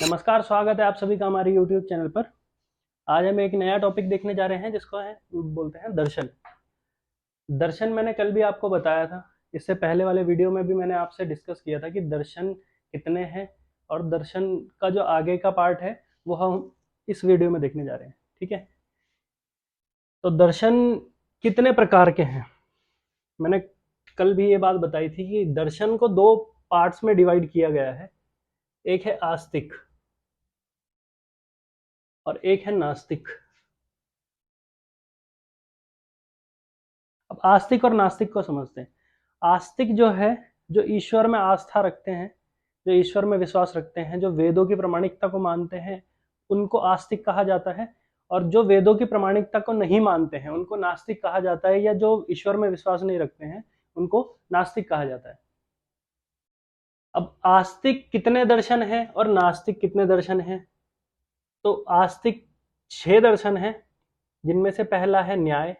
नमस्कार, स्वागत है आप सभी का हमारे YouTube चैनल पर। आज हम एक नया टॉपिक देखने जा रहे हैं जिसको बोलते हैं दर्शन। दर्शन मैंने कल भी आपको बताया था। इससे पहले वाले वीडियो में भी मैंने आपसे डिस्कस किया था कि दर्शन कितने हैं और दर्शन का जो आगे का पार्ट है वो हम इस वीडियो में देखने जा रहे हैं। ठीक है, तो दर्शन कितने प्रकार के हैं। मैंने कल भी ये बात बताई थी कि दर्शन को दो पार्ट्स में डिवाइड किया गया है। एक है आस्तिक और एक है नास्तिक। अब आस्तिक और नास्तिक को समझते हैं। आस्तिक जो है, जो ईश्वर में आस्था रखते हैं, जो ईश्वर में विश्वास रखते हैं, जो वेदों की प्रामाणिकता को मानते हैं, उनको आस्तिक कहा जाता है। और जो वेदों की प्रामाणिकता को नहीं मानते हैं उनको नास्तिक कहा जाता है, या जो ईश्वर में विश्वास नहीं रखते हैं उनको नास्तिक कहा जाता है। अब आस्तिक कितने दर्शन हैं और नास्तिक कितने दर्शन हैं? तो आस्तिक 6 दर्शन हैं, जिनमें से पहला है न्याय,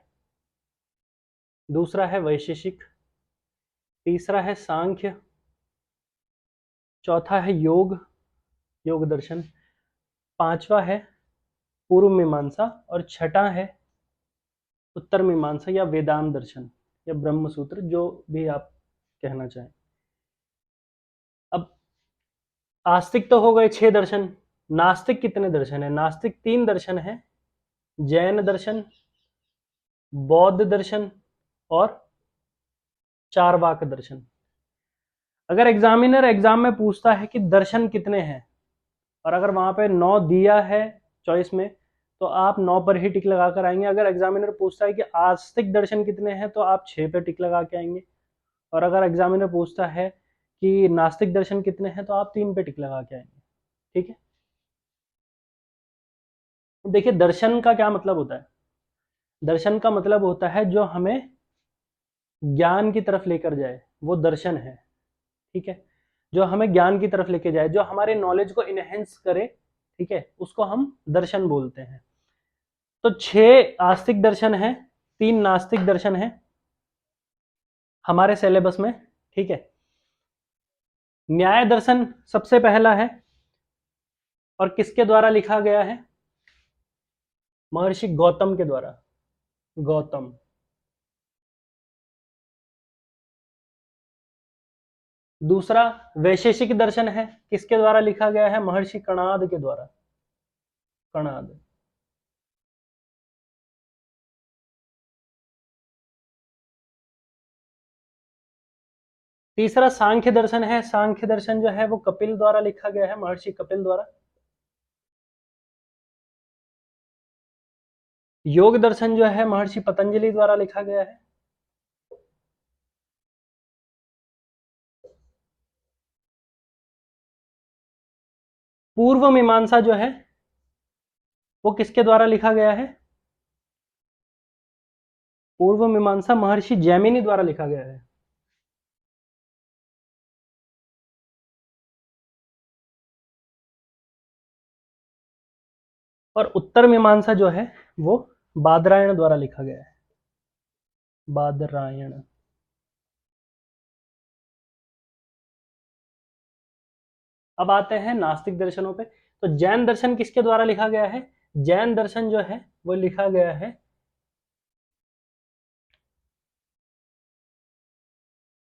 दूसरा है वैशेषिक, तीसरा है सांख्य, चौथा है योग, योग दर्शन, पांचवा है पूर्व मीमांसा और छठा है उत्तर मीमांसा या वेदांत दर्शन या ब्रह्म सूत्र, जो भी आप कहना चाहें। अब आस्तिक तो हो गए 6 दर्शन। नास्तिक कितने दर्शन है? नास्तिक 3 दर्शन है, जैन दर्शन, बौद्ध दर्शन और चारवाक दर्शन। अगर एग्जामिनर एग्जाम में पूछता है कि दर्शन कितने हैं और अगर वहां पे 9 दिया है चॉइस में, तो आप 9 पर ही टिक लगा कर आएंगे। अगर एग्जामिनर पूछता है कि आस्तिक दर्शन कितने हैं तो आप 6 पर टिक लगा के आएंगे। और अगर एग्जामिनर पूछता है कि नास्तिक दर्शन कितने हैं तो आप 3 पे टिक लगा के आएंगे। ठीक है, देखिए दर्शन का क्या मतलब होता है। दर्शन का मतलब होता है जो हमें ज्ञान की तरफ लेकर जाए, वो दर्शन है। ठीक है, जो हमें ज्ञान की तरफ लेके जाए, जो हमारे नॉलेज को इनहेंस करे, ठीक है, उसको हम दर्शन बोलते हैं। तो 6 आस्तिक दर्शन है, 3 नास्तिक दर्शन है हमारे सिलेबस में। ठीक है, न्याय दर्शन सबसे पहला है और किसके द्वारा लिखा गया है? महर्षि गौतम के द्वारा। गौतम। दूसरा वैशेषिक दर्शन है, किसके द्वारा लिखा गया है? महर्षि कणाद के द्वारा। कणाद। तीसरा सांख्य दर्शन है। सांख्य दर्शन जो है वो कपिल द्वारा लिखा गया है, महर्षि कपिल द्वारा। योग दर्शन जो है महर्षि पतंजलि द्वारा लिखा गया है। पूर्व मीमांसा जो है वो किसके द्वारा लिखा गया है? पूर्व मीमांसा महर्षि जैमिनी द्वारा लिखा गया है। और उत्तर मीमांसा जो है वो बादरायण द्वारा लिखा गया है। बादरायण। अब आते हैं नास्तिक दर्शनों पे। तो जैन दर्शन किसके द्वारा लिखा गया है? जैन दर्शन जो है वो लिखा गया है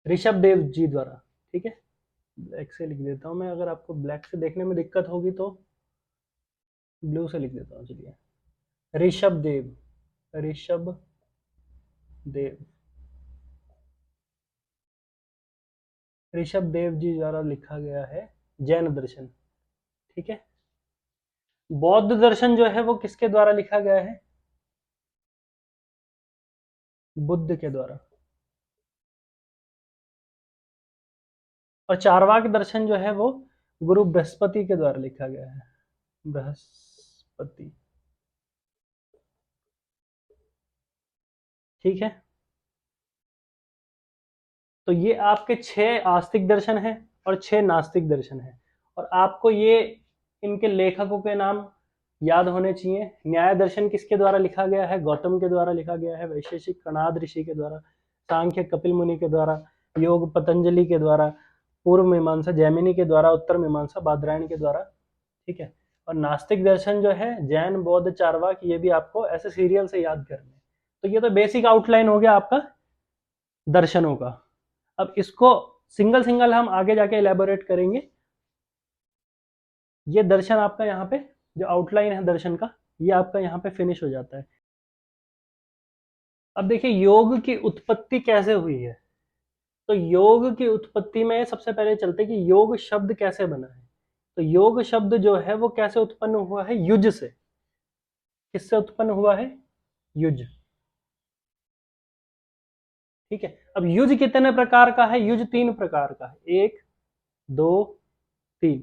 ऋषभ देव जी द्वारा। ठीक है, ब्लैक से लिख देता हूं मैं, अगर आपको ब्लैक से देखने में दिक्कत होगी तो ब्लू से लिख देता हूं। चलिए, ऋषभ देव, ऋषभ देव, ऋषभ देव जी द्वारा लिखा गया है जैन दर्शन। ठीक है, बौद्ध दर्शन जो है वो किसके द्वारा लिखा गया है? बुद्ध के द्वारा। और चारवाक दर्शन जो है वो गुरु बृहस्पति के द्वारा लिखा गया है। बृहस्पति। ठीक है, तो ये आपके 6 आस्तिक दर्शन हैं और 6 नास्तिक दर्शन हैं। और आपको ये इनके लेखकों के नाम याद होने चाहिए। न्याय दर्शन किसके द्वारा लिखा गया है? गौतम के द्वारा लिखा गया है। वैशेषिक कणाद ऋषि के द्वारा। सांख्य कपिल मुनि के द्वारा। योग पतंजलि के द्वारा। पूर्व मीमांसा जैमिनी के द्वारा। उत्तर मीमांसा बादरायण के द्वारा। ठीक है। और नास्तिक दर्शन जो है जैन, बौद्ध, चार्वाक, ये भी आपको ऐसे सीरियल से याद करने। तो ये तो बेसिक आउटलाइन हो गया आपका दर्शनों का। अब इसको सिंगल सिंगल हम आगे जाके इलेबोरेट करेंगे। ये दर्शन आपका यहाँ पे जो आउटलाइन है दर्शन का, ये आपका यहाँ पे फिनिश हो जाता है। अब देखिए योग की उत्पत्ति कैसे हुई है। तो योग की उत्पत्ति में सबसे पहले चलते कि योग शब्द कैसे बना है। तो योग शब्द जो है वो कैसे उत्पन्न हुआ है, युज से। किससे उत्पन्न हुआ है, युज। ठीक है। अब युज कितने प्रकार का है, युज 3 प्रकार का है। 1 2 3,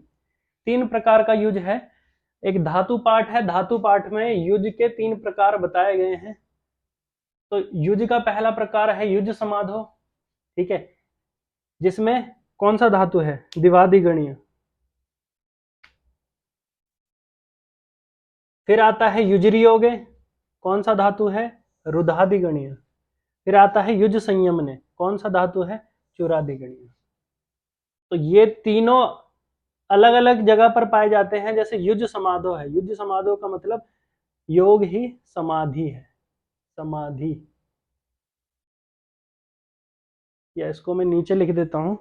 3 प्रकार का युज है। एक धातु पाठ है, धातु पाठ में युज के 3 प्रकार बताए गए हैं। तो युज का पहला प्रकार है युज समाधो। ठीक है, जिसमें कौन सा धातु है, दिवादिगणीय। फिर आता है युजरी योगे, कौन सा धातु है, रुधादिगणीय। फिर आता है युज संयमने, कौन सा धातु है, चूरादिगणीय। तो ये तीनों अलग अलग जगह पर पाए जाते हैं। जैसे युज समाधो है, युज समाधो का मतलब योग ही समाधि है, समाधि। या इसको मैं नीचे लिख देता हूं,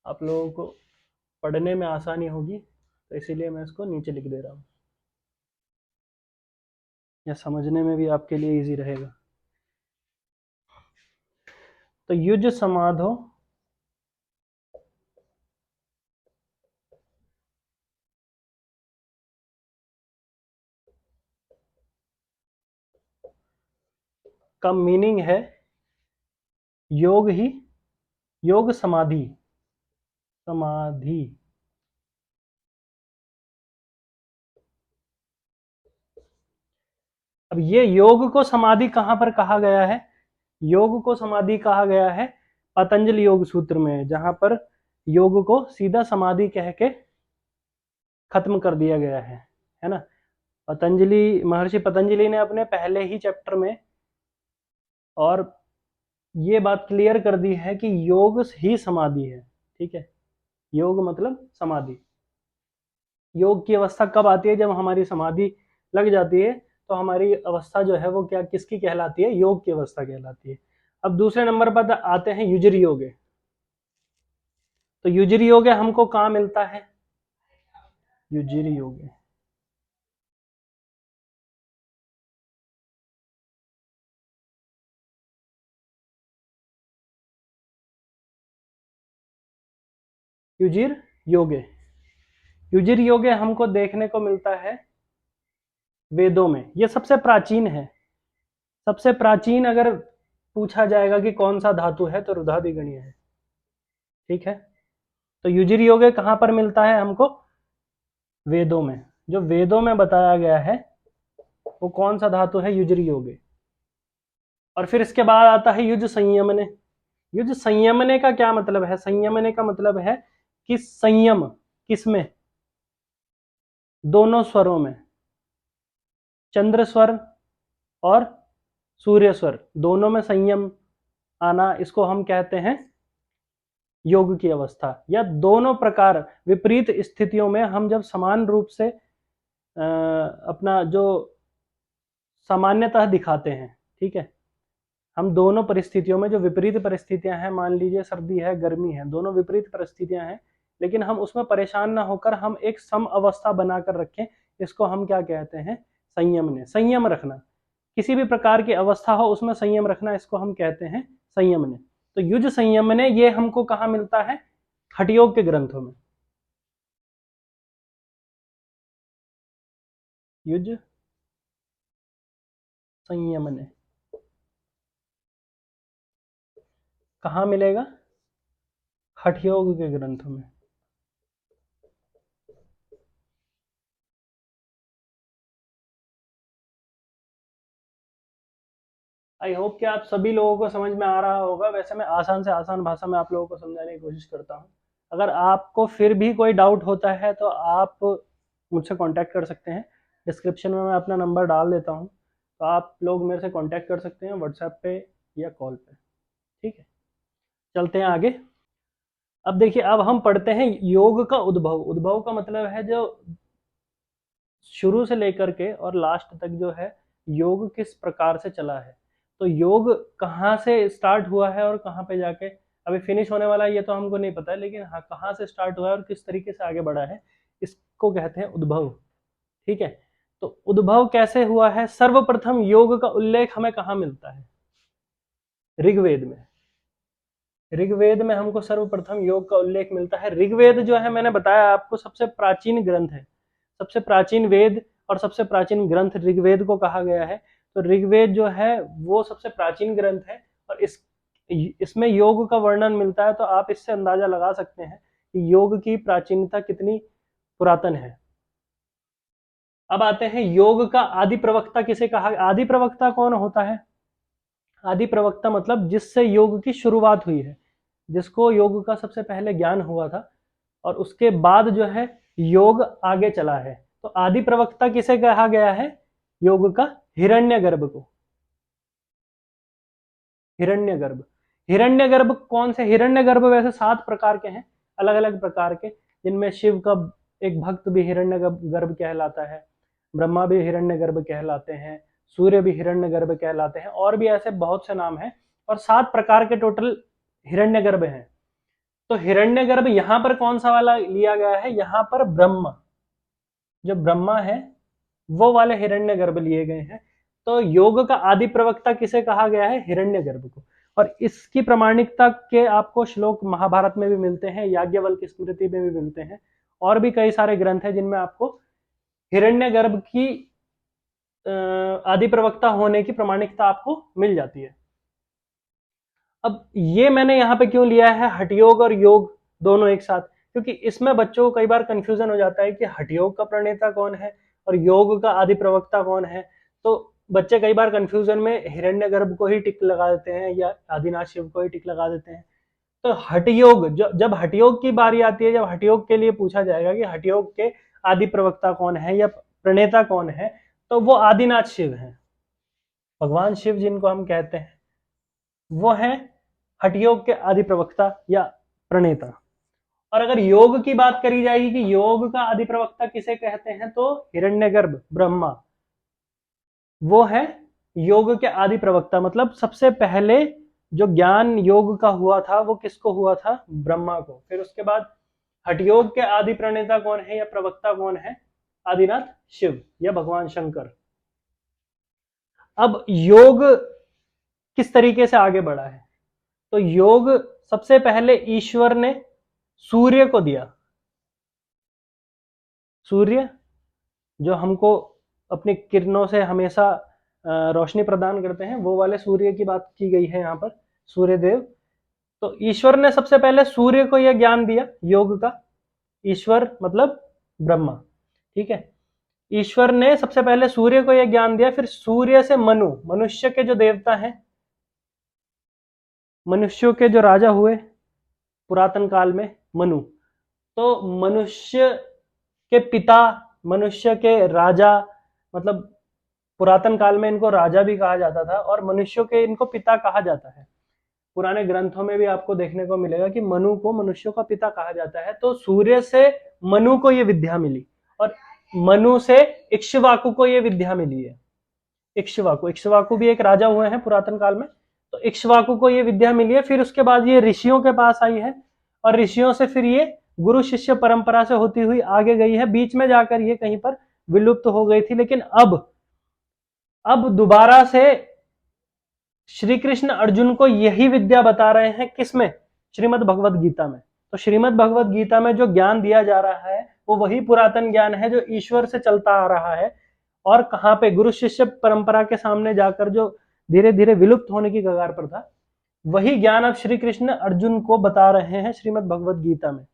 आप लोगों को पढ़ने में आसानी होगी, तो इसीलिए मैं इसको नीचे लिख दे रहा हूं, या समझने में भी आपके लिए इजी रहेगा। तो युज समाधो का मीनिंग है योग ही, योग समाधि, समाधि। अब ये योग को समाधि कहां पर कहा गया है, योग को समाधि कहा गया है पतंजलि योग सूत्र में, जहां पर योग को सीधा समाधि कह के खत्म कर दिया गया है ना। पतंजलि, महर्षि पतंजलि ने अपने पहले ही चैप्टर में और ये बात क्लियर कर दी है कि योग ही समाधि है। ठीक है, योग मतलब समाधि। योग की अवस्था कब आती है, जब हमारी समाधि लग जाती है, तो हमारी अवस्था जो है वो क्या, किसकी कहलाती है, योग की अवस्था कहलाती है। अब दूसरे नंबर पर आते हैं युजरी योगे। तो युजरी योगे हमको कहाँ मिलता है, युजरी योगे युजिर योगे, युजिर योगे हमको देखने को मिलता है वेदों में। ये सबसे प्राचीन है, सबसे प्राचीन अगर पूछा जाएगा कि कौन सा धातु है तो रुधादिगणीय है। ठीक है, तो युजिर योगे कहां पर मिलता है हमको, वेदों में। जो वेदों में बताया गया है वो कौन सा धातु है, युजरी योगे। और फिर इसके बाद आता है युज संयमने। युज संयमने का क्या मतलब है, संयमने का मतलब है कि संयम किसमें, दोनों स्वरों में, चंद्र स्वर और सूर्य स्वर दोनों में संयम आना, इसको हम कहते हैं योग की अवस्था। या दोनों प्रकार विपरीत स्थितियों में हम जब समान रूप से अपना जो सामान्यतः दिखाते हैं। ठीक है, हम दोनों परिस्थितियों में, जो विपरीत परिस्थितियां हैं, मान लीजिए सर्दी है, गर्मी है, दोनों विपरीत परिस्थितियां हैं, लेकिन हम उसमें परेशान ना होकर हम एक सम अवस्था बनाकर रखें, इसको हम क्या कहते हैं, संयम ने। संयम रखना, किसी भी प्रकार की अवस्था हो उसमें संयम रखना, इसको हम कहते हैं संयम ने। तो युज संयम ने ये हमको कहाँ मिलता है, हठयोग के ग्रंथों में। युज संयम ने कहाँ मिलेगा, हठयोग के ग्रंथों में। आई होप कि आप सभी लोगों को समझ में आ रहा होगा। वैसे मैं आसान से आसान भाषा में आप लोगों को समझाने की कोशिश करता हूँ। अगर आपको फिर भी कोई डाउट होता है तो आप मुझसे कांटेक्ट कर सकते हैं। डिस्क्रिप्शन में मैं अपना नंबर डाल देता हूँ, तो आप लोग मेरे से कांटेक्ट कर सकते हैं व्हाट्सएप पे या कॉल पे। ठीक है, चलते हैं आगे। अब देखिए, अब हम पढ़ते हैं योग का उद्भव। उद्भव का मतलब है जो शुरू से लेकर के और लास्ट तक जो है योग किस प्रकार से चला है। तो योग कहाँ से स्टार्ट हुआ है और कहाँ पे जाके अभी फिनिश होने वाला है ये तो हमको नहीं पता है, लेकिन हाँ कहाँ से स्टार्ट हुआ है और किस तरीके से आगे बढ़ा है, इसको कहते हैं उद्भव। ठीक है, तो उद्भव कैसे हुआ है? सर्वप्रथम योग का उल्लेख हमें कहाँ मिलता है? ऋग्वेद में। ऋग्वेद में हमको सर्वप्रथम योग का उल्लेख मिलता है। ऋग्वेद जो है मैंने बताया आपको सबसे प्राचीन ग्रंथ है, सबसे प्राचीन वेद और सबसे प्राचीन ग्रंथ ऋग्वेद को कहा गया है। तो ऋग्वेद जो है वो सबसे प्राचीन ग्रंथ है और इसमें योग का वर्णन मिलता है। तो आप इससे अंदाजा लगा सकते हैं कि योग की प्राचीनता कितनी पुरातन है। अब आते हैं योग का आदि प्रवक्ता किसे कहा? आदि प्रवक्ता कौन होता है? आदि प्रवक्ता मतलब जिससे योग की शुरुआत हुई है, जिसको योग का सबसे पहले ज्ञान हुआ था और उसके बाद जो है योग आगे चला है। तो आदि प्रवक्ता किसे कहा गया है योग का? हिरण्यगर्भ को। हिरण्यगर्भ। हिरण्यगर्भ कौन से? हिरण्यगर्भ वैसे 7 प्रकार के हैं, अलग अलग प्रकार के, जिनमें शिव का एक भक्त भी हिरण्यगर्भ कहलाता है, ब्रह्मा भी हिरण्यगर्भ कहलाते हैं, सूर्य भी हिरण्यगर्भ कहलाते हैं, और भी ऐसे बहुत से नाम हैं। और 7 प्रकार के टोटल हिरण्यगर्भ हैं। तो हिरण्यगर्भ यहां पर कौन सा वाला लिया गया है? यहां पर ब्रह्मा, जो ब्रह्मा है वो वाले हिरण्यगर्भ लिए गए हैं। तो योग का आदि प्रवक्ता किसे कहा गया है? हिरण्यगर्भ को। और इसकी प्रामाणिकता के आपको श्लोक महाभारत में भी मिलते हैं, याज्ञवल्क्य स्मृति में भी मिलते हैं, और भी कई सारे ग्रंथ हैं जिनमें आपको हिरण्यगर्भ की आदि प्रवक्ता होने की प्रामाणिकता आपको मिल जाती है। अब ये मैंने यहाँ पे क्यों लिया है हठ योग और योग दोनों एक साथ? क्योंकि इसमें बच्चों को कई बार कंफ्यूजन हो जाता है कि हठ योग का प्रणेता कौन है और योग का आदि प्रवक्ता कौन है। तो बच्चे कई बार कंफ्यूजन में हिरण्यगर्भ को ही टिक लगा देते हैं या आदिनाथ शिव को ही टिक लगा देते हैं। तो हठ योग, जब हठ योग की बारी आती है, जब हठ योग के लिए पूछा जाएगा कि हठ योग के आदि प्रवक्ता कौन है या प्रणेता कौन है, तो वो आदिनाथ शिव है। भगवान शिव जिनको हम कहते हैं वो है हठ योग के आदि प्रवक्ता या प्रणेता। और अगर योग की बात करी जाएगी कि योग का आदि प्रवक्ता किसे कहते हैं, तो हिरण्यगर्भ ब्रह्मा वो है योग के आदि प्रवक्ता। मतलब सबसे पहले जो ज्ञान योग का हुआ था वो किसको हुआ था? ब्रह्मा को। फिर उसके बाद हठ योग के आदि प्रणेता कौन है या प्रवक्ता कौन है? आदिनाथ शिव या भगवान शंकर। अब योग किस तरीके से आगे बढ़ा है? तो योग सबसे पहले ईश्वर ने सूर्य को दिया। सूर्य जो हमको अपनी किरणों से हमेशा रोशनी प्रदान करते हैं, वो वाले सूर्य की बात की गई है यहाँ पर, सूर्य देव। तो ईश्वर ने सबसे पहले सूर्य को यह ज्ञान दिया योग का। ईश्वर मतलब ब्रह्मा। ठीक है, ईश्वर ने सबसे पहले सूर्य को यह ज्ञान दिया। फिर सूर्य से मनु, मनुष्य के जो देवता हैं, मनुष्यों के जो राजा हुए पुरातन काल में, मनु। तो मनुष्य के पिता, मनुष्य के राजा, मतलब पुरातन काल में इनको राजा भी कहा जाता था और मनुष्यों के इनको पिता कहा जाता है। पुराने ग्रंथों में भी आपको देखने को मिलेगा कि मनु को मनुष्यों का पिता कहा जाता है। तो सूर्य से मनु को यह विद्या मिली और मनु से इक्ष्वाकु को यह विद्या मिली है। इक्ष्वाकु, इक्ष्वाकु भी एक राजा हुए हैं पुरातन काल में। तो इक्ष्वाकु को ये विद्या मिली है। फिर उसके बाद ये ऋषियों के पास आई है और ऋषियों से फिर ये गुरु शिष्य परंपरा से होती हुई आगे गई है। बीच में जाकर ये कहीं पर विलुप्त हो गई थी, लेकिन अब दोबारा से श्री कृष्ण अर्जुन को यही विद्या बता रहे हैं। किसमें? श्रीमद् भगवद गीता में। तो श्रीमद् भगवद गीता में जो ज्ञान दिया जा रहा है वो वही पुरातन ज्ञान है जो ईश्वर से चलता आ रहा है और कहां पे? गुरु शिष्य परंपरा के सामने जाकर जो धीरे धीरे विलुप्त होने की कगार पर था, वही ज्ञान अब श्री कृष्ण अर्जुन को बता रहे हैं श्रीमद् भगवद गीता में।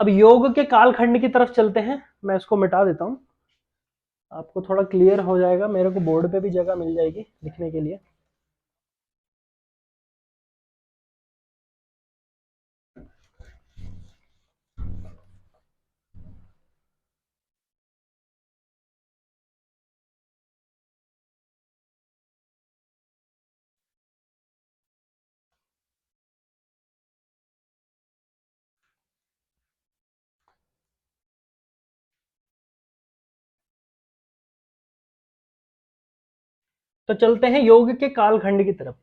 अब योग के कालखंड की तरफ चलते हैं। मैं इसको मिटा देता हूं, आपको थोड़ा क्लियर हो जाएगा, मेरे को बोर्ड पे भी जगह मिल जाएगी लिखने के लिए। तो चलते हैं योग के कालखंड की तरफ।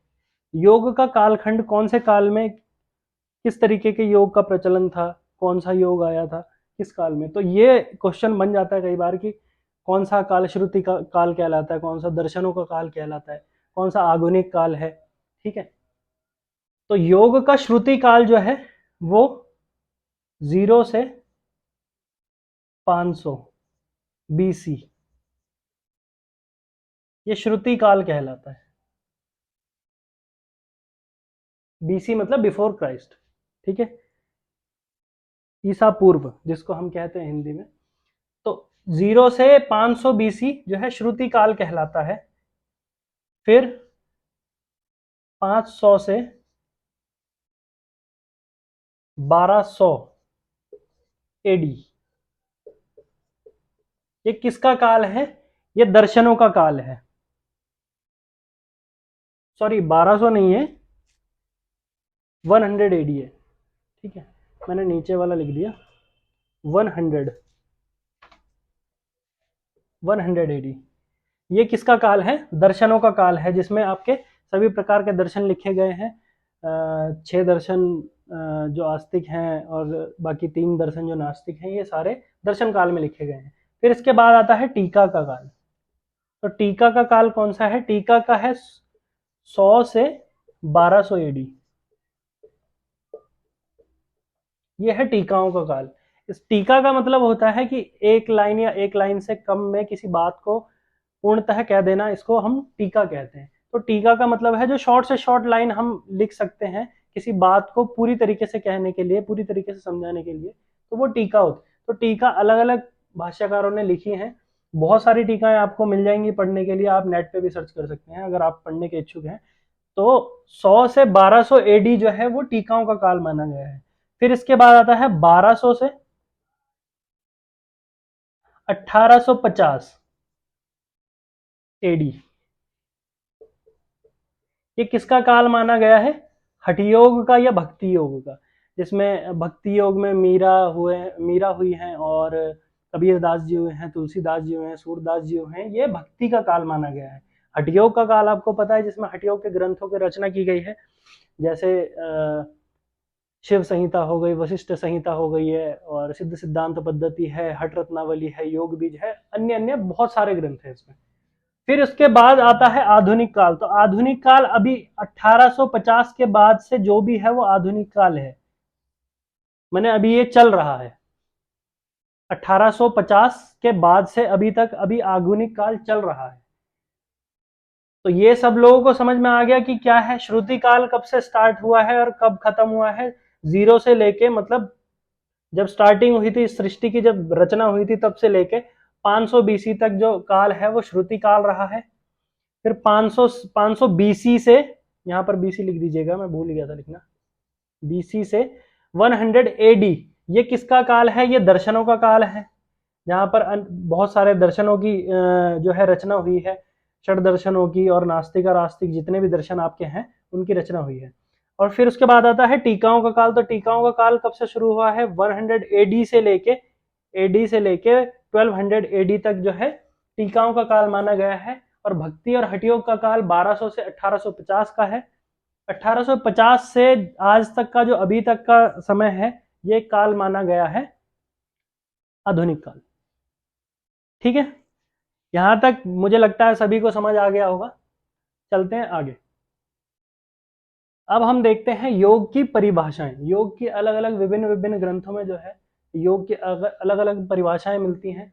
योग का कालखंड कौन से काल में किस तरीके के योग का प्रचलन था, कौन सा योग आया था किस काल में, तो ये क्वेश्चन बन जाता है कई बार कि कौन सा काल श्रुति का काल कहलाता है, कौन सा दर्शनों का काल कहलाता है, कौन सा आधुनिक काल है। ठीक है, तो योग का श्रुति काल जो है वो 0 से 500 BC, ये श्रुति काल कहलाता है। BC मतलब बिफोर क्राइस्ट। ठीक है, ईसा पूर्व जिसको हम कहते हैं हिंदी में। तो 0 से 500 BC जो है श्रुति काल कहलाता है। फिर 500 से 1200 AD, ये किसका काल है? ये दर्शनों का काल है। सॉरी 1200 नहीं है, 100 AD है। ठीक है, मैंने नीचे वाला लिख दिया 100 AD। ये किसका काल है? दर्शनों का काल है, जिसमें आपके सभी प्रकार के दर्शन लिखे गए हैं। 6 दर्शन जो आस्तिक हैं और बाकी 3 दर्शन जो नास्तिक हैं, ये सारे दर्शन काल में लिखे गए हैं। फिर इसके बाद आता है टीका का काल। तो टीका का काल कौन सा है? टीका का है 100 से 1200 AD, ये है टीकाओं का काल। इस टीका का मतलब होता है कि एक लाइन या एक लाइन से कम में किसी बात को पूर्णतः कह देना, इसको हम टीका कहते हैं। तो टीका का मतलब है जो शॉर्ट से शॉर्ट लाइन हम लिख सकते हैं किसी बात को पूरी तरीके से कहने के लिए, पूरी तरीके से समझाने के लिए, तो वो टीका होती है। तो टीका अलग अलग भाष्यकारों ने लिखी हैं, बहुत सारी टीकाएं आपको मिल जाएंगी पढ़ने के लिए, आप नेट पे भी सर्च कर सकते हैं अगर आप पढ़ने के इच्छुक हैं। तो 100 से 1200 AD जो है वो टीकाओं का काल माना गया है। फिर इसके बाद आता है 1200 से 1850 AD, ये किसका काल माना गया है? हठयोग का या भक्ति योग का, जिसमें भक्ति योग में मीरा हुई हैं और कबीरदास जी हुए हैं, तुलसीदास जी हुए हैं, सूरदास जी हुए हैं। ये भक्ति का काल माना गया है। हठयोग का काल आपको पता है, जिसमें हठयोग के ग्रंथों की रचना की गई है, जैसे शिव संहिता हो गई, वशिष्ठ संहिता हो गई है, और सिद्ध सिद्धांत पद्धति है, हठ रत्नावली है, योग बीज है, अन्य अन्य बहुत सारे ग्रंथ हैं इसमें। फिर उसके बाद आता है आधुनिक काल। तो आधुनिक काल अभी 1850 के बाद से जो भी है वो आधुनिक काल है, मैंने अभी ये चल रहा है 1850 के बाद से अभी तक, अभी आधुनिक काल चल रहा है। तो ये सब लोगों को समझ में आ गया कि क्या है श्रुति काल, कब से स्टार्ट हुआ है और कब खत्म हुआ है। 0 से लेके, मतलब जब स्टार्टिंग हुई थी सृष्टि की, जब रचना हुई थी, तब से लेके 500 BC तक जो काल है वो श्रुति काल रहा है। फिर 500 BC से, यहाँ पर BC लिख दीजिएगा, मैं भूल गया था लिखना, BC से 100 AD, ये किसका काल है? ये दर्शनों का काल है, जहाँ पर बहुत सारे दर्शनों की जो है रचना हुई है, षड दर्शनों की, और नास्तिक और आस्तिक जितने भी दर्शन आपके हैं उनकी रचना हुई है। और फिर उसके बाद आता है टीकाओं का काल। तो टीकाओं का काल कब से शुरू हुआ है? 100 AD से लेके 1200 AD तक जो है टीकाओं का काल माना गया है। और भक्ति और हठयोग का काल 1200 से 1850 का है। 1850 से आज तक का जो अभी तक का समय है, ये काल माना गया है आधुनिक काल। ठीक है, यहां तक मुझे लगता है सभी को समझ आ गया होगा। चलते हैं आगे। अब हम देखते हैं योग की परिभाषाएं। योग की अलग अलग विभिन्न विभिन्न ग्रंथों में जो है योग की अलग अलग परिभाषाएं मिलती हैं।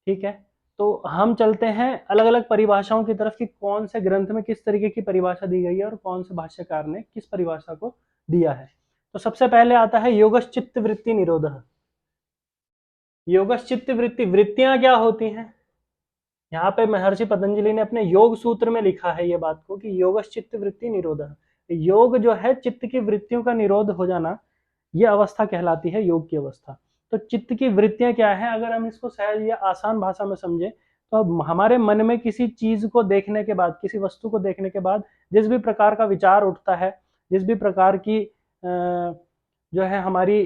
ठीक है, तो हम चलते हैं अलग अलग परिभाषाओं की तरफ कि कौन से ग्रंथ में किस तरीके की परिभाषा दी गई है और कौन से भाष्यकार ने किस परिभाषा को दिया है। तो सबसे पहले आता है योगश्चित्त वृत्ति निरोधः। योगश्चित्त वृत्ति, वृत्तियां क्या होती हैं? यहाँ पे महर्षि पतंजलि ने अपने योग सूत्र में लिखा है ये बात को कि योगश्चित्त वृत्ति निरोधः, योग जो है चित्त की वृत्तियों का निरोध हो जाना, ये अवस्था कहलाती है योग की अवस्था। तो चित्त की वृत्तियां क्या है? अगर हम इसको सहज या आसान भाषा में समझे, तो हमारे मन में किसी चीज को देखने के बाद, किसी वस्तु को देखने के बाद जिस भी प्रकार का विचार उठता है, जिस भी प्रकार की जो है हमारी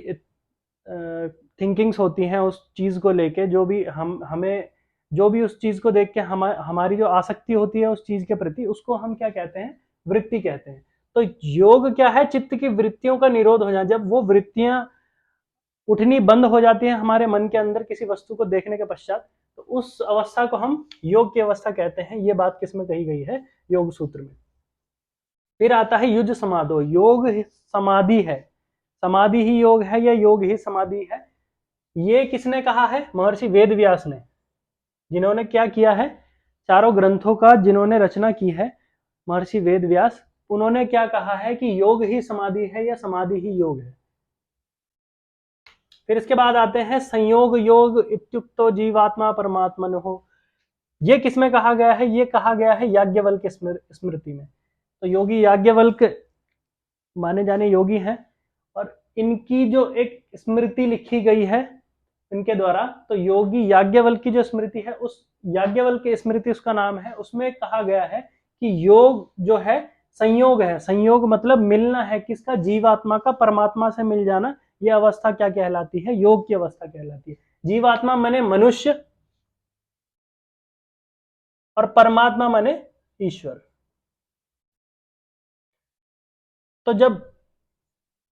थिंकिंग्स होती हैं उस चीज को लेके, जो भी हमें जो भी उस चीज को देख के हमारी जो आसक्ति होती है उस चीज के प्रति, उसको हम क्या कहते हैं, वृत्ति कहते हैं। तो योग क्या है, चित्त की वृत्तियों का निरोध हो जाए। जब वो वृत्तियां उठनी बंद हो जाती हैं हमारे मन के अंदर किसी वस्तु को देखने के पश्चात, तो उस अवस्था को हम योग की अवस्था कहते हैं। ये बात किसमें कही गई है, योग सूत्र में। फिर आता है युज समाधो, योग समाधि है, समाधि ही योग है या योग ही समाधि है। ये किसने कहा है, महर्षि वेद व्यास ने, जिन्होंने क्या किया है, चारों ग्रंथों का जिन्होंने रचना की है, महर्षि वेद व्यास, उन्होंने क्या कहा है कि योग ही समाधि है या समाधि ही योग है। फिर इसके बाद आते हैं संयोग योग इत्युक्तो जीवात्मा परमात्मनो, ये किसमें कहा गया है, ये कहा गया है याज्ञवल्क्य स्मृति में। तो योगी याज्ञवल्क्य माने जाने योगी हैं, और इनकी जो एक स्मृति लिखी गई है इनके द्वारा, तो योगी याज्ञवल्क्य की जो स्मृति है, उस याज्ञवल्क्य स्मृति उसका नाम है, उसमें कहा गया है कि योग जो है संयोग है। संयोग मतलब मिलना है, किसका, जीवात्मा का परमात्मा से मिल जाना। यह अवस्था क्या कहलाती है, योग की अवस्था कहलाती है। जीवात्मा माने मनुष्य और परमात्मा माने ईश्वर। तो जब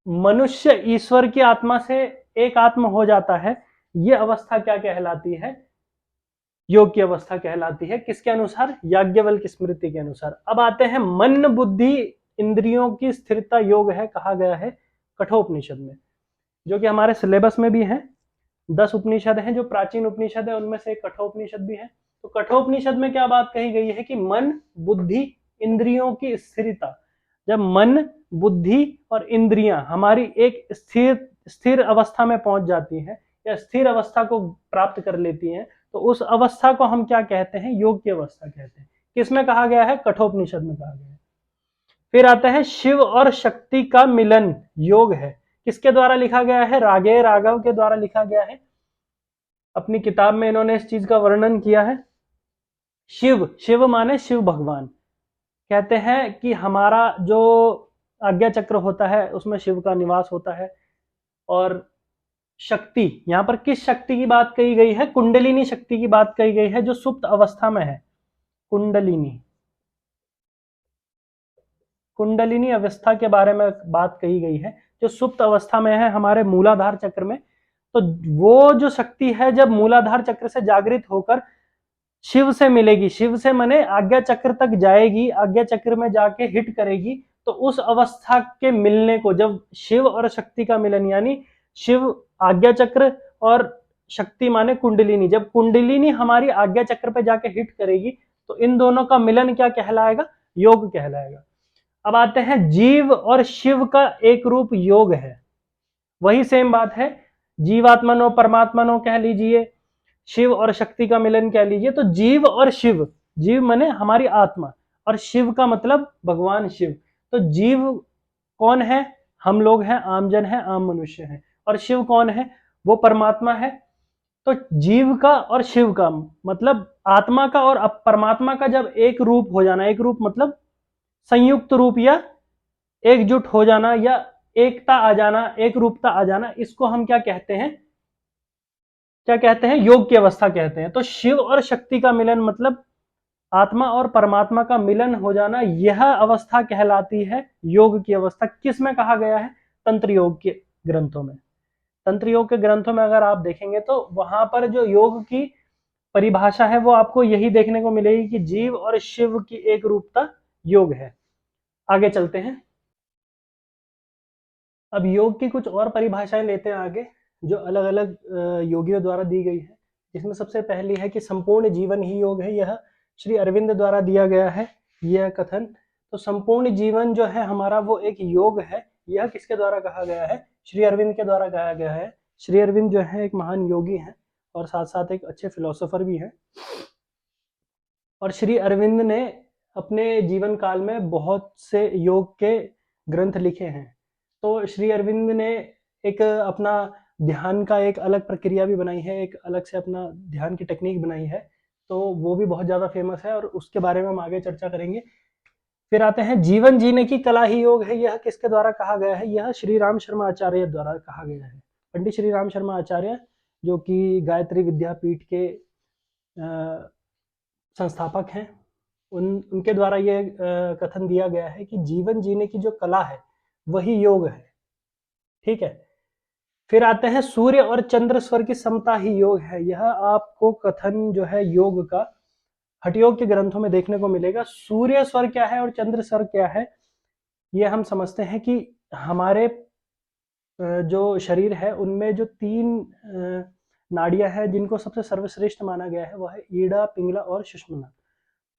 मनुष्य ईश्वर की आत्मा से एक आत्म हो जाता है, यह अवस्था क्या कहलाती है, योग की अवस्था कहलाती है। किसके अनुसार, याज्ञवल्क्य स्मृति के अनुसार। अब आते हैं मन बुद्धि इंद्रियों की स्थिरता योग है, कहा गया है कठोपनिषद में, जो कि हमारे सिलेबस में भी है। 10 उपनिषद हैं जो प्राचीन उपनिषद है, उनमें से एक कठोपनिषद भी है। तो कठोपनिषद में क्या बात कही गई है कि मन बुद्धि इंद्रियों की स्थिरता, जब मन बुद्धि और इंद्रियां हमारी एक स्थिर अवस्था में पहुंच जाती हैं या स्थिर अवस्था को प्राप्त कर लेती हैं, तो उस अवस्था को हम क्या कहते हैं, योग की अवस्था कहते हैं। किसमें कहा गया है, कठोपनिषद में कहा गया है। फिर आता है शिव और शक्ति का मिलन योग है। किसके द्वारा लिखा गया है, रागे राघव के द्वारा लिखा गया है। अपनी किताब में इन्होंने इस चीज का वर्णन किया है। शिव, शिव माने शिव भगवान। कहते हैं कि हमारा जो आज्ञा चक्र होता है उसमें शिव का निवास होता है। और शक्ति, यहां पर किस शक्ति की बात कही गई है, कुंडलिनी शक्ति की बात कही गई है, जो सुप्त अवस्था में है। कुंडलिनी, कुंडलिनी अवस्था के बारे में बात कही गई है, जो सुप्त अवस्था में है हमारे मूलाधार चक्र में। तो वो जो शक्ति है जब मूलाधार चक्र से जागृत होकर शिव से मिलेगी, शिव से माने आज्ञा चक्र तक जाएगी, आज्ञा चक्र में जाके हिट करेगी, तो उस अवस्था के मिलने को, जब शिव और शक्ति का मिलन, यानी शिव आज्ञा चक्र और शक्ति माने कुंडलिनी, जब कुंडलिनी हमारी आज्ञा चक्र पे जाके हिट करेगी, तो इन दोनों का मिलन क्या कहलाएगा, योग कहलाएगा। अब आते हैं जीव और शिव का एक रूप योग है। वही सेम बात है, जीवात्मनो परमात्मनो कह लीजिए, शिव और शक्ति का मिलन कह लीजिए। तो जीव और शिव, जीव माने हमारी आत्मा, और शिव का मतलब भगवान शिव। तो जीव कौन है, हम लोग हैं, आमजन है, आम मनुष्य हैं। और शिव कौन है, वो परमात्मा है। तो जीव का और शिव का मतलब आत्मा का और परमात्मा का जब एक रूप हो जाना, एक रूप मतलब संयुक्त रूप या एकजुट हो जाना या एकता आ जाना, एक रूपता आ जाना, इसको हम क्या कहते हैं, क्या कहते हैं, योग की अवस्था कहते हैं। तो शिव और शक्ति का मिलन मतलब आत्मा और परमात्मा का मिलन हो जाना, यह अवस्था कहलाती है योग की अवस्था। किस में कहा गया है, तंत्र योग के ग्रंथों में। तंत्र योग के ग्रंथों में अगर आप देखेंगे तो वहां पर जो योग की परिभाषा है वो आपको यही देखने को मिलेगी कि जीव और शिव की एक रूपता योग है। आगे चलते हैं, अब योग की कुछ और परिभाषाएं लेते हैं आगे, जो अलग अलग योगियों द्वारा दी गई है। इसमें सबसे पहली है कि संपूर्ण जीवन ही योग है। यह श्री अरविंद द्वारा दिया गया है यह कथन। तो संपूर्ण जीवन जो है हमारा वो एक योग है। यह किसके द्वारा कहा गया है, श्री अरविंद के द्वारा कहा गया है। श्री अरविंद जो है एक महान योगी हैं और साथ साथ एक अच्छे फिलोसोफर भी हैं। और श्री अरविंद ने अपने जीवन काल में बहुत से योग के ग्रंथ लिखे हैं। तो श्री अरविंद ने एक अपना ध्यान का एक अलग प्रक्रिया भी बनाई है, एक अलग से अपना ध्यान की टेक्निक बनाई है, तो वो भी बहुत ज़्यादा फेमस है और उसके बारे में हम आगे चर्चा करेंगे। फिर आते हैं जीवन जीने की कला ही योग है। यह किसके द्वारा कहा गया है, यह श्री राम शर्मा आचार्य द्वारा कहा गया है। पंडित श्री राम शर्मा आचार्य जो कि गायत्री विद्यापीठ के संस्थापक हैं, उनके द्वारा ये कथन दिया गया है कि जीवन जीने की जो कला है वही योग है। ठीक है, फिर आते हैं सूर्य और चंद्र स्वर की समता ही योग है। यह आपको कथन जो है योग का हठ योग के ग्रंथों में देखने को मिलेगा। सूर्य स्वर क्या है और चंद्र स्वर क्या है, ये हम समझते हैं कि हमारे जो शरीर है उनमें जो 3 नाड़ियां हैं जिनको सबसे सर्वश्रेष्ठ माना गया है, वह है ईड़ा, पिंगला और सुषुम्ना।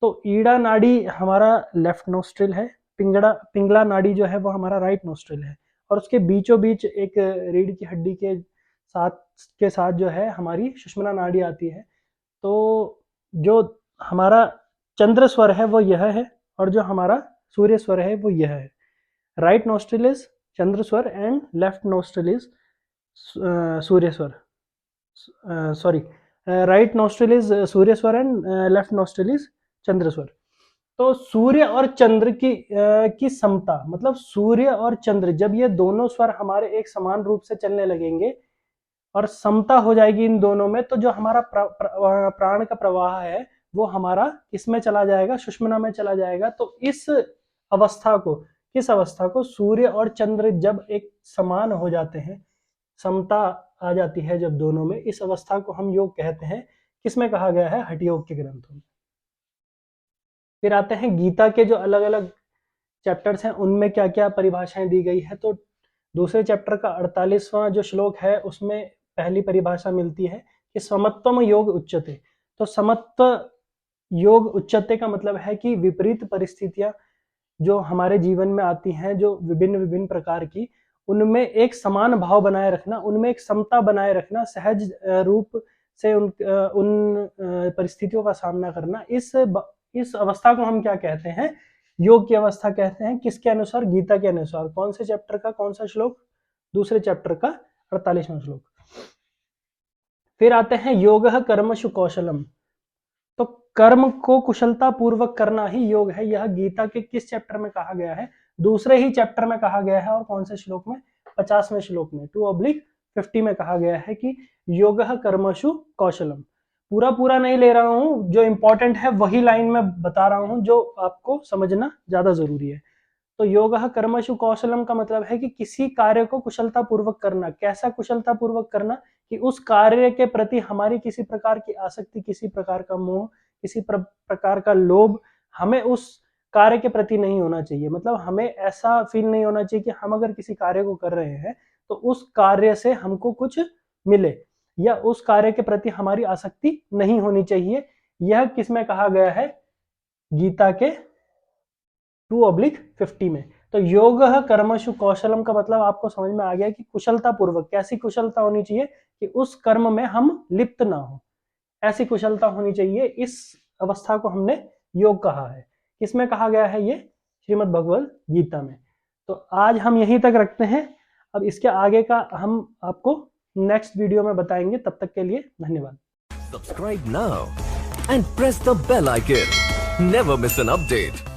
तो ईड़ा नाड़ी हमारा लेफ्ट नोस्ट्रिल है, पिंगला नाड़ी जो है वो हमारा राइट नोस्ट्रिल है, और उसके बीचों बीच एक रीढ़ की हड्डी के साथ जो है हमारी सुषुम्ना नाड़ी आती है। तो जो हमारा चंद्र स्वर है वो यह है, और जो हमारा सूर्य स्वर है वो यह है। राइट नोस्ट्रिल इज चंद्र स्वर एंड लेफ्ट नोस्ट्रिल इज सूर्य स्वर। सॉरी, राइट नोस्ट्रिल इज सूर्य स्वर एंड लेफ्ट नोस्ट्रिल इज चंद्र स्वर। तो सूर्य और चंद्र की समता, मतलब सूर्य और चंद्र जब ये दोनों स्वर हमारे एक समान रूप से चलने लगेंगे और समता हो जाएगी इन दोनों में, तो जो हमारा प्राण का प्रवाह है वो हमारा किसमें चला जाएगा, सुषुम्ना में चला जाएगा। तो इस अवस्था को, किस अवस्था को, सूर्य और चंद्र जब एक समान हो जाते हैं, समता आ जाती है जब दोनों में, इस अवस्था को हम योग कहते हैं। किसमें कहा गया है, हठ योग के ग्रंथों में। फिर आते हैं गीता के जो अलग अलग चैप्टर्स हैं उनमें क्या क्या परिभाषाएं दी गई है। तो दूसरे चैप्टर का 48वां जो श्लोक है उसमें पहली परिभाषा मिलती है कि समत्वम योग उच्यते। तो समत्व योग उच्यते का मतलब है कि विपरीत परिस्थितियां जो हमारे जीवन में आती हैं, जो विभिन्न विभिन्न प्रकार की, उनमें एक समान भाव बनाए रखना, उनमें एक समता बनाए रखना, सहज रूप से उन परिस्थितियों का सामना करना, इस अवस्था को हम क्या कहते हैं, योग की अवस्था कहते हैं। किसके अनुसार, गीता के अनुसार। कौन से चैप्टर का कौन सा श्लोक, दूसरे चैप्टर का 48वां श्लोक। फिर आते हैं योगः कर्मसु कौशलम। तो कर्म को कुशलता पूर्वक करना ही योग है। यह गीता के किस चैप्टर में कहा गया है, दूसरे ही चैप्टर में कहा गया है। और कौन से श्लोक में, 50वें श्लोक में 2/50 में कहा गया है कि योगः कर्मसु कौशलम। पूरा नहीं ले रहा हूं, जो इंपॉर्टेंट है वही लाइन में बता रहा हूं, जो आपको समझना ज्यादा जरूरी है। तो योगः कर्मसु कौशलम का मतलब है कि किसी कार्य को कुशलता पूर्वक करना। कैसा कुशलता पूर्वक करना, कि उस कार्य के प्रति हमारी किसी प्रकार की आसक्ति, किसी प्रकार का मोह, किसी प्रकार का लोभ हमें उस कार्य के प्रति नहीं होना चाहिए। मतलब हमें ऐसा फील नहीं होना चाहिए कि हम अगर किसी कार्य को कर रहे हैं तो उस कार्य से हमको कुछ मिले, या उस कार्य के प्रति हमारी आसक्ति नहीं होनी चाहिए। यह किसमें कहा गया है, गीता के 2/50 में। तो योगः कर्मसु कौशलम का मतलब आपको समझ में आ गया कि कुशलता पूर्वक। कैसी कुशलता होनी चाहिए, कि उस कर्म में हम लिप्त ना हो, ऐसी कुशलता होनी चाहिए। इस अवस्था को हमने योग कहा है। किसमें कहा गया है, ये श्रीमद् भगवद गीता में। तो आज हम यहीं तक रखते हैं। अब इसके आगे का हम आपको नेक्स्ट वीडियो में बताएंगे। तब तक के लिए धन्यवाद। Subscribe now and press the bell icon. Never miss an update.